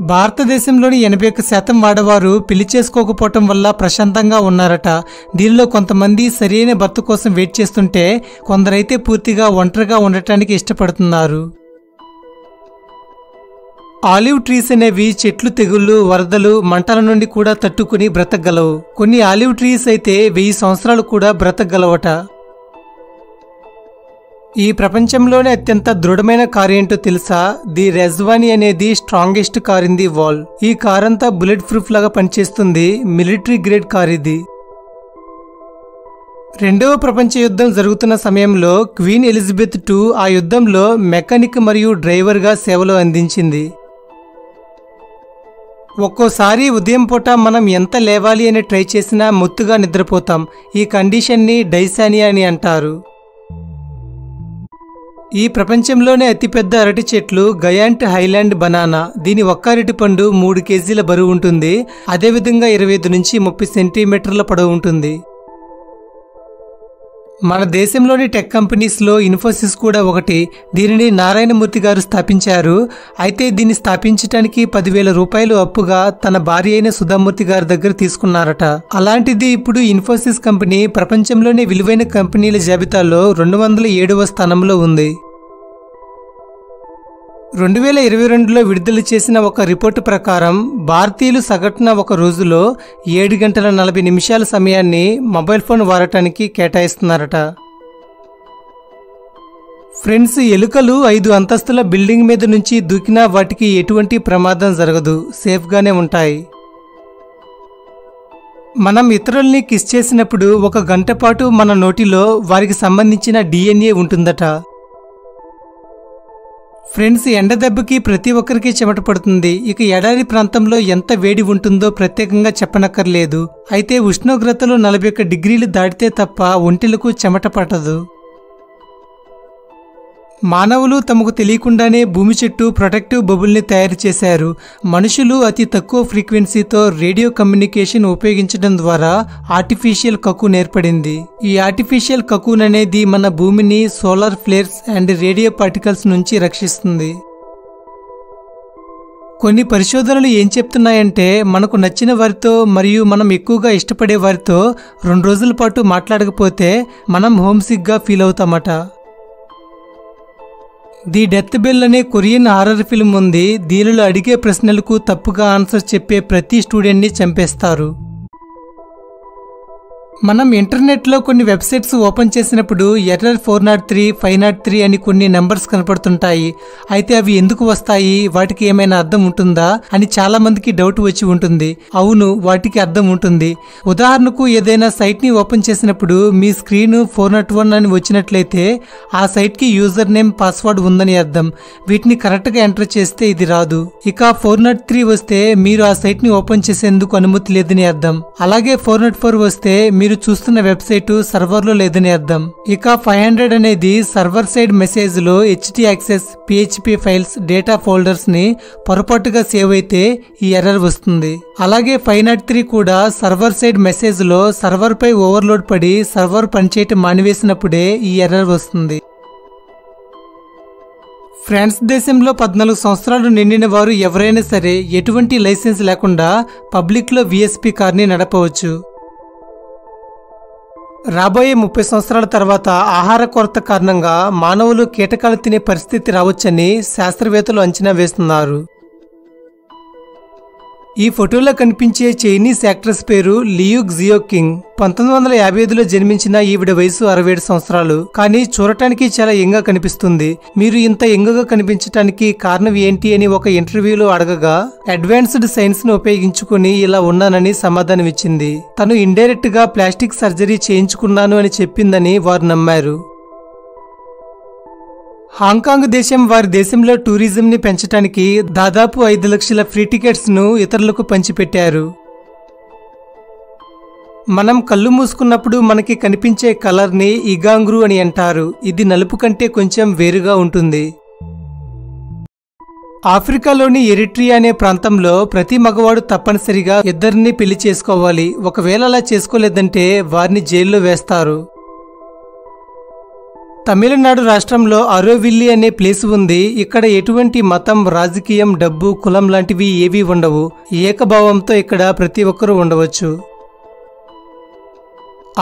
భారతదేశంలోని 81% ఆడవారు పెళ్లి చేసుకోకపోవటం వల్ల ప్రశాంతంగా ఉన్నారట. దీనిలో కొంతమంది సరైన భర్త కోసం వెయిట్ చేస్తుంటే, కొందరైతే పూర్తిగా ఒంటరిగా ఉండటానికి ఇష్టపడుతున్నారు. ఆలివ్ ట్రీస్ అనేవి చెట్లు తెగుళ్లు, వరదలు, మంటల నుండి కూడా తట్టుకుని బ్రతకగలవు. కొన్ని ఆలివ్ ట్రీస్ అయితే 1000 సంవత్సరాలు కూడా బ్రతకగలవట. ఈ ప్రపంచంలోనే అత్యంత దృఢమైన కార్ ఏంటో తెలుసా? ది రెజ్వానీ అనేది strongest car in the world. ఈ కార్ అంతా బుల్లెట్ ప్రూఫ్ లాగా పనిచేస్తుంది. మిలిటరీ గ్రేడ్ కార్ ఇది. రెండవ ప్రపంచ యుద్ధం జరుగుతున్న సమయంలో క్వీన్ ఎలిజబెత్ II ఆ యుద్ధంలో మెకానిక్ మరియు డ్రైవర్గా సేవలు అందించింది. ఒక్కోసారి ఉదయం పూట మనం ఎంత లేవాలి అని ట్రై చేసినా మొత్తుగా నిద్రపోతాం. ఈ కండిషన్ని డైసానియా అని అంటారు. ఈ ప్రపంచంలోనే అతిపెద్ద అరటి చెట్లు గయాంట్ హైలాండ్ బనానా. దీని ఒక్క అరటి పండు 3 కేజీల బరువు ఉంటుంది. అదేవిధంగా 25 నుంచి 30 సెంటీమీటర్ల పొడవు ఉంటుంది. మన దేశంలోని టెక్ కంపెనీస్లో ఇన్ఫోసిస్ కూడా ఒకటి. దీనిని నారాయణమూర్తి గారు స్థాపించారు. అయితే దీన్ని స్థాపించడానికి 10,000 రూపాయలు అప్పుగా తన భార్య అయిన సుధామూర్తి గారి దగ్గర తీసుకున్నారట. అలాంటిది ఇప్పుడు ఇన్ఫోసిస్ కంపెనీ ప్రపంచంలోని విలువైన కంపెనీల జాబితాలో 207వ స్థానంలో ఉంది. 2022లో విడుదల చేసిన ఒక రిపోర్టు ప్రకారం భారతీయులు సగటున ఒక రోజులో 7 గంటల 40 నిమిషాల సమయాన్ని మొబైల్ ఫోన్ వాడటానికి కేటాయిస్తున్నారట. ఫ్రెండ్స్, ఎలుకలు 5 అంతస్తుల బిల్డింగ్ మీద నుంచి దూకినా వాటికి ఎటువంటి ప్రమాదం జరగదు, సేఫ్గానే ఉంటాయి. మనం ఇతరుల్ని కిస్ చేసినప్పుడు 1 గంట పాటు మన నోటిలో వారికి సంబంధించిన DNA ఉంటుందట. ఫ్రెండ్స్, ఎండ దెబ్బకి ప్రతి ఒక్కరికి చెమట పడుతుంది. ఇక ఎడారి ప్రాంతంలో ఎంత వేడి ఉంటుందో ప్రత్యేకంగా చెప్పనక్కర్లేదు. అయితే ఉష్ణోగ్రతలు 41 డిగ్రీలు దాటితే తప్ప ఒంటెలకు చెమట పట్టదు. మానవులు తమకు తెలియకుండానే భూమి చుట్టూ ప్రొటెక్టివ్ బబుల్ని తయారు చేశారు. మనుషులు అతి తక్కువ ఫ్రీక్వెన్సీతో రేడియో కమ్యూనికేషన్ ఉపయోగించడం ద్వారా ఆర్టిఫిషియల్ కకూన్ ఏర్పడింది. ఈ ఆర్టిఫిషియల్ కకూన్ అనేది మన భూమిని solar flares and radio particles నుంచి రక్షిస్తుంది. కొన్ని పరిశోధనలు ఏం చెప్తున్నాయంటే, మనకు నచ్చిన వారితో మరియు మనం ఎక్కువగా ఇష్టపడే వారితో 2 రోజుల పాటు మాట్లాడకపోతే మనం హోమ్సిక్గా ఫీల్ అవుతామట. ది డెత్ బెల్ అనే కొరియన్ హారర్ ఫిల్మ్ ఉంది. దీనిలో అడిగే ప్రశ్నలకు తప్పుగా ఆన్సర్ చెప్పే ప్రతి స్టూడెంట్ని చంపేస్తారు. మనం ఇంటర్నెట్లో కొన్ని వెబ్సైట్స్ ఓపెన్ చేసినప్పుడు ఎర్రర్ 403, 503 అని కొన్ని నెంబర్స్ కనపడుతుంటాయి. అయితే అవి ఎందుకు వస్తాయి, వాటికి ఏమైనా అర్థం ఉంటుందా అని చాలా మందికి డౌట్ వచ్చి ఉంటుంది. అవును, వాటికి అర్థం ఉంటుంది. ఉదాహరణకు ఏదైనా సైట్ని ఓపెన్ చేసినప్పుడు మీ స్క్రీన్ 401 అని వచ్చినట్లయితే ఆ సైట్కి యూజర్ నేమ్, పాస్వర్డ్ ఉందని అర్థం. వీటిని కరెక్ట్గా ఎంటర్ చేస్తే ఇది రాదు. ఇక 403 వస్తే మీరు ఆ సైట్ని ఓపెన్ చేసేందుకు అనుమతి లేదని అర్థం. అలాగే 404 వస్తే మీరు చూస్తున్న వెబ్సైట్ సర్వర్లో లేదని అర్థం. ఇక 500 అనేది సర్వర్ సైడ్ మెసేజ్ లో HT access, PHP files, data folders ని పొరపాటుగా సేవ్ అయితే ఈ ఎర్రర్ వస్తుంది. అలాగే 503 కూడా సర్వర్ సైడ్ మెసేజ్ లో సర్వర్ పై ఓవర్లోడ్ పడి సర్వర్ పనిచేయటం మానివేసినప్పుడే ఈ ఎర్రర్ వస్తుంది. ఫ్రాన్స్ దేశంలో 14 సంవత్సరాలు నిండిన వారు ఎవరైనా సరే ఎటువంటి లైసెన్స్ లేకుండా పబ్లిక్లో VSP కార్ని నడపవచ్చు. రాబోయే 30 సంవత్సరాల తర్వాత ఆహార కొరత కారణంగా మానవులు కీటకాలు తినే పరిస్థితి రావచ్చని శాస్త్రవేత్తలు అంచనా వేస్తున్నారు. ఈ ఫోటోలో కనిపించే చైనీస్ యాక్ట్రెస్ పేరు లియు జియోకింగ్. 1955లో జన్మించిన ఈవిడ వయసు 67 సంవత్సరాలు. కానీ చూడటానికి చాలా యంగ్గా కనిపిస్తుంది. మీరు ఇంత యంగ్గా కనిపించడానికి కారణం ఏంటి అని ఒక ఇంటర్వ్యూలో అడగగా, అడ్వాన్స్డ్ సైన్స్ ను ఉపయోగించుకుని ఇలా ఉన్నానని సమాధానం ఇచ్చింది. తను ఇండైరెక్ట్ గా ప్లాస్టిక్ సర్జరీ చేయించుకున్నాను అని చెప్పిందని వారు నమ్మారు. హాంకాంగ్ దేశం వారి దేశంలో టూరిజంని పెంచడానికి దాదాపు 5 లక్షల ఫ్రీ టికెట్స్ ను ఇతరులకు పంచిపెట్టారు. మనం కళ్ళు మూసుకున్నప్పుడు మనకి కనిపించే కలర్ ని ఇగాంగ్రు అని అంటారు. ఇది నలుపు కంటే కొంచెం వేరుగా ఉంటుంది. ఆఫ్రికాలోని ఎరిట్రియా అనే ప్రాంతంలో ప్రతి మగవాడు తప్పనిసరిగా 2 పెళ్లి చేసుకోవాలి. ఒకవేళ అలా చేసుకోలేదంటే వారిని జైల్లో వేస్తారు. తమిళనాడు రాష్ట్రంలో అరోవిల్లి అనే ప్లేస్ ఉంది. ఇక్కడ ఎటువంటి మతం, రాజకీయం, డబ్బు, కులం లాంటివి ఏవీ ఉండవు. ఏకభావంతో ఇక్కడ ప్రతి ఒక్కరూ ఉండవచ్చు.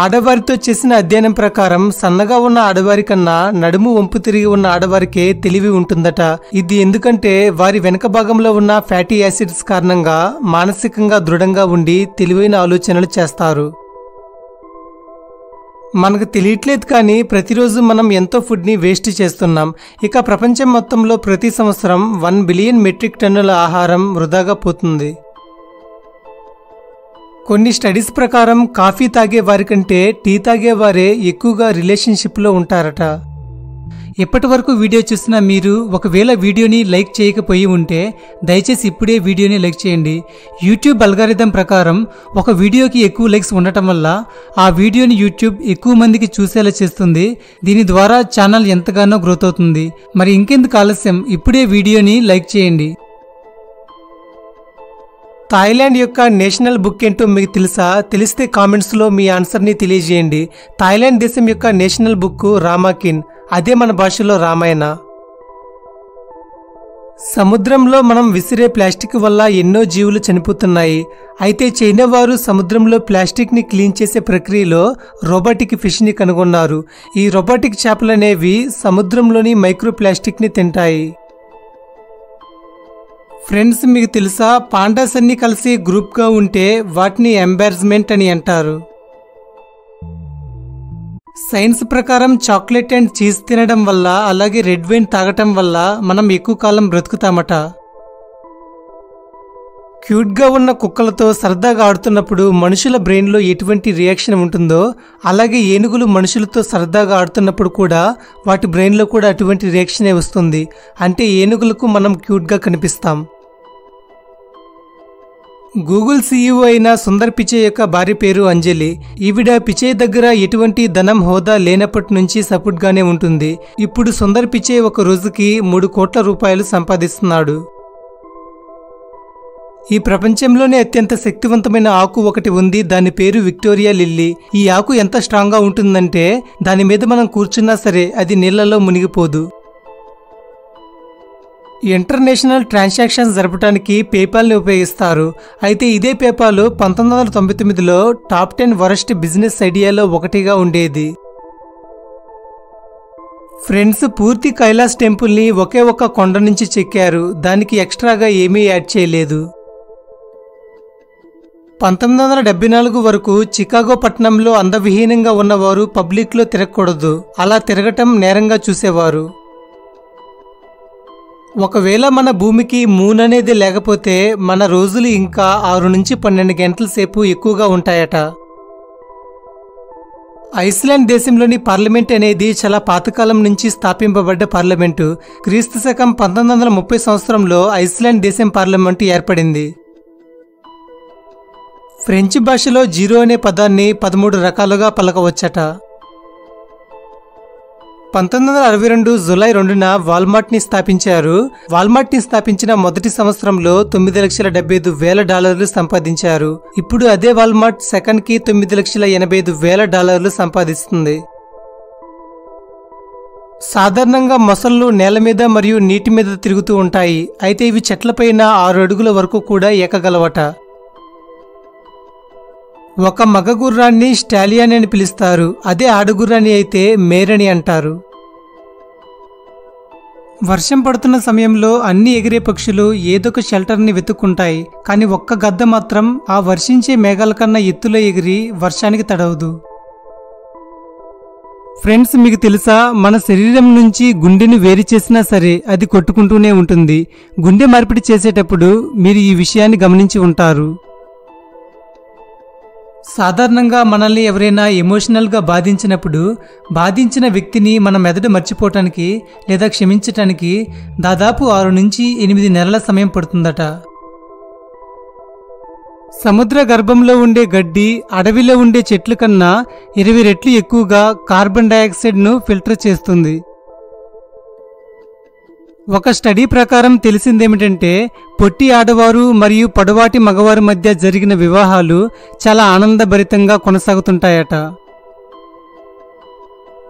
ఆడవారితో చేసిన అధ్యయనం ప్రకారం సన్నగా ఉన్న ఆడవారి కన్నా నడుము వంపు తిరిగి ఉన్న ఆడవారికే తెలివి ఉంటుందట. ఇది ఎందుకంటే వారి వెనక భాగంలో ఉన్న ఫ్యాటీ యాసిడ్స్ కారణంగా మానసికంగా దృఢంగా ఉండి తెలివైన ఆలోచనలు చేస్తారు. మనకు తెలియట్లేదు కానీ ప్రతిరోజు మనం ఎంతో ఫుడ్ని వేస్ట్ చేస్తున్నాం. ఇక ప్రపంచం మొత్తంలో ప్రతి సంవత్సరం 1 బిలియన్ మెట్రిక్ టన్నుల ఆహారం వృధాగా పోతుంది. కొన్ని స్టడీస్ ప్రకారం కాఫీ తాగే వారి కంటే టీ తాగేవారే ఎక్కువగా రిలేషన్షిప్లో ఉంటారట. ఇప్పటి వరకు వీడియో చూసిన మీరు ఒకవేళ వీడియోని లైక్ చేయకపోయి ఉంటే దయచేసి ఇప్పుడే వీడియోని లైక్ చేయండి. యూట్యూబ్ అల్గారిథం ప్రకారం ఒక వీడియోకి ఎక్కువ లైక్స్ ఉండటం వల్ల ఆ వీడియోని యూట్యూబ్ ఎక్కువ మందికి చూసేలా చేస్తుంది. దీని ద్వారా ఛానల్ ఎంతగానో గ్రోత్ అవుతుంది. మరి ఇంకెందుకు ఆలస్యం, ఇప్పుడే వీడియోని లైక్ చేయండి. థాయిలాండ్ యొక్క నేషనల్ బుక్ ఏంటో మీకు తెలుసా? తెలిస్తే కామెంట్స్లో మీ ఆన్సర్ని తెలియజేయండి. థాయిలాండ్ దేశం యొక్క నేషనల్ బుక్ రామాకిన్, అదే మన భాషలో రామాయణ. సముద్రంలో మనం విసిరే ప్లాస్టిక్ వల్ల ఎన్నో జీవులు చనిపోతున్నాయి. అయితే చైనా వారు సముద్రంలో ప్లాస్టిక్ని క్లీన్ చేసే ప్రక్రియలో రోబోటిక్ ఫిష్ని కనుగొన్నారు. ఈ రోబోటిక్ చేపలనేవి సముద్రంలోని మైక్రో ప్లాస్టిక్ని తింటాయి. ఫ్రెండ్స్, మీకు తెలుసా పాండాస్ అన్ని కలిసి గ్రూప్గా ఉంటే వాటిని ఎంబారస్మెంట్ అని అంటారు. సైన్స్ ప్రకారం చాక్లెట్ అండ్ చీజ్ తినడం వల్ల అలాగే రెడ్ వైన్ తాగటం వల్ల మనం ఎక్కువ కాలం బ్రతుకుతామట. క్యూట్గా ఉన్న కుక్కలతో సరదాగా ఆడుతున్నప్పుడు మనుషుల బ్రెయిన్లో ఎటువంటి రియాక్షన్ ఉంటుందో అలాగే ఏనుగులు మనుషులతో సరదాగా ఆడుతున్నప్పుడు కూడా వాటి బ్రెయిన్లో కూడా అటువంటి రియాక్షనే వస్తుంది. అంటే ఏనుగులకు మనం క్యూట్గా కనిపిస్తాం. గూగుల్ సీఈఓ అయిన సుందర్ పిచై యొక్క భార్య పేరు అంజలి. ఈవిడ పిచై దగ్గర ఎటువంటి ధనం, హోదా లేనప్పటి నుంచి సపోర్ట్గానే ఉంటుంది. ఇప్పుడు సుందర్ పిచై ఒక రోజుకి 3 కోట్ల రూపాయలు సంపాదిస్తున్నాడు. ఈ ప్రపంచంలోనే అత్యంత శక్తివంతమైన ఆకు ఒకటి ఉంది. దాని పేరు విక్టోరియా లిల్లీ. ఈ ఆకు ఎంత స్ట్రాంగ్గా ఉంటుందంటే దాని మీద మనం కూర్చున్నా సరే అది నీళ్లలో మునిగిపోదు. ఇంటర్నేషనల్ ట్రాన్సాక్షన్స్ జరపడానికి పేపాల్ని ఉపయోగిస్తారు. అయితే ఇదే పేపాల్ 1999లో టాప్ 10 వరస్ట్ బిజినెస్ ఐడియాలో ఒకటిగా ఉండేది. ఫ్రెండ్స్, పూర్తి కైలాస్ టెంపుల్ని ఒకే ఒక్క కొండ నుంచి చెక్కారు. దానికి ఎక్స్ట్రాగా ఏమీ యాడ్ చేయలేదు. 1974 వరకు చికాగో పట్టణంలో అందవిహీనంగా ఉన్నవారు పబ్లిక్లో తిరగకూడదు. అలా తిరగటం నేరంగా చూసేవారు. ఒకవేళ మన భూమికి మూన్ అనేది లేకపోతే మన రోజులు ఇంకా 6 నుంచి 12 గంటల సేపు ఎక్కువగా ఉంటాయట. ఐస్లాండ్ దేశంలోని పార్లమెంట్ అనేది చాలా పాతకాలం నుంచి స్థాపింపబడ్డ పార్లమెంటు. క్రీస్తు శకం 1930 సంవత్సరంలో ఐస్లాండ్ దేశం పార్లమెంటు ఏర్పడింది. ఫ్రెంచ్ భాషలో జీరో అనే పదాన్ని 13 రకాలుగా పలకవచ్చట. 1962 జూలై 2న వాల్మార్ట్ని స్థాపించారు. వాల్మార్ట్ని స్థాపించిన మొదటి సంవత్సరంలో $9,75,000 సంపాదించారు. ఇప్పుడు అదే వాల్మార్ట్ సెకండ్కి $9,85,000 సంపాదిస్తుంది. సాధారణంగా మొసళ్ళు నేల మీద మరియు నీటి మీద తిరుగుతూ ఉంటాయి. అయితే ఇవి చెట్లపైన 6 అడుగుల వరకు కూడా ఎక్కగలవట. ఒక మగ గుర్రాన్ని స్టాలియన్ అని పిలుస్తారు. అదే ఆడగుర్రాన్ని అయితే మేర్ అని అంటారు. వర్షం పడుతున్న సమయంలో అన్ని ఎగిరే పక్షులు ఏదొక షెల్టర్ని వెతుక్కుంటాయి. కానీ ఒక్క గద్ద మాత్రం ఆ వర్షించే మేఘాల కన్నా ఎత్తులో ఎగిరి వర్షానికి తడవదు. ఫ్రెండ్స్, మీకు తెలుసా మన శరీరం నుంచి గుండెను వేరు చేసినా సరే అది కొట్టుకుంటూనే ఉంటుంది. గుండె మార్పిడి చేసేటప్పుడు మీరు ఈ విషయాన్ని గమనించి ఉంటారు. సాధారణంగా మనల్ని ఎవరైనా ఎమోషనల్గా బాధించినప్పుడు బాధించిన వ్యక్తిని మన మెదడు మర్చిపోవటానికి లేదా క్షమించటానికి దాదాపు 6 నుంచి 8 నెలల సమయం పడుతుందట. సముద్ర గర్భంలో ఉండే గడ్డి అడవిలో ఉండే చెట్ల కన్నా 20 రెట్లు ఎక్కువగా కార్బన్ డయాక్సైడ్ను ఫిల్టర్ చేస్తుంది. ఒక స్టడీ ప్రకారం తెలిసిందేమిటంటే పొట్టి ఆడవారు మరియు పొడవాటి మగవారి మధ్య జరిగిన వివాహాలు చాలా ఆనందభరితంగా కొనసాగుతుంటాయట.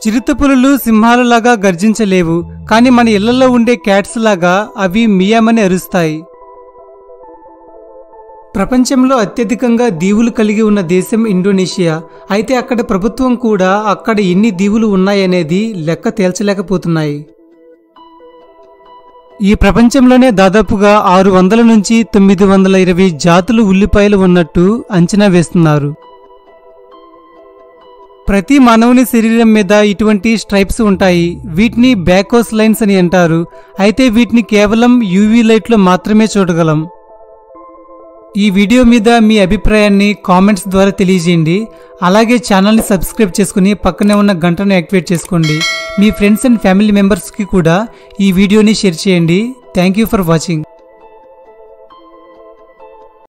చిరుతపులులు సింహాలలాగా గర్జించలేవు, కానీ మన ఇళ్లలో ఉండే క్యాట్స్ లాగా అవి మియామని అరుస్తాయి. ప్రపంచంలో అత్యధికంగా దీవులు కలిగి ఉన్న దేశం ఇండోనేషియా. అయితే అక్కడ ప్రభుత్వం కూడా అక్కడ ఎన్ని దీవులు ఉన్నాయనేది లెక్క తేల్చలేకపోతున్నాయి. ఈ ప్రపంచంలోనే దాదాపుగా 600 నుంచి 920 జాతులు ఉల్లిపాయలు ఉన్నట్టు అంచనా వేస్తున్నారు. ప్రతి మానవుని శరీరం మీద ఇటువంటి స్ట్రైప్స్ ఉంటాయి. వీటిని బ్యాకోస్ లైన్స్ అని అంటారు. అయితే వీటిని కేవలం యూవీ లైట్లో మాత్రమే చూడగలం. ఈ వీడియో మీద మీ అభిప్రాయాన్ని కామెంట్స్ ద్వారా తెలియజేయండి. అలాగే ఛానల్ని సబ్స్క్రైబ్ చేసుకుని పక్కనే ఉన్న గంటను యాక్టివేట్ చేసుకోండి. మీ ఫ్రెండ్స్ అండ్ ఫ్యామిలీ మెంబర్స్కి కూడా ఈ వీడియోని షేర్ చేయండి. Thank you for watching.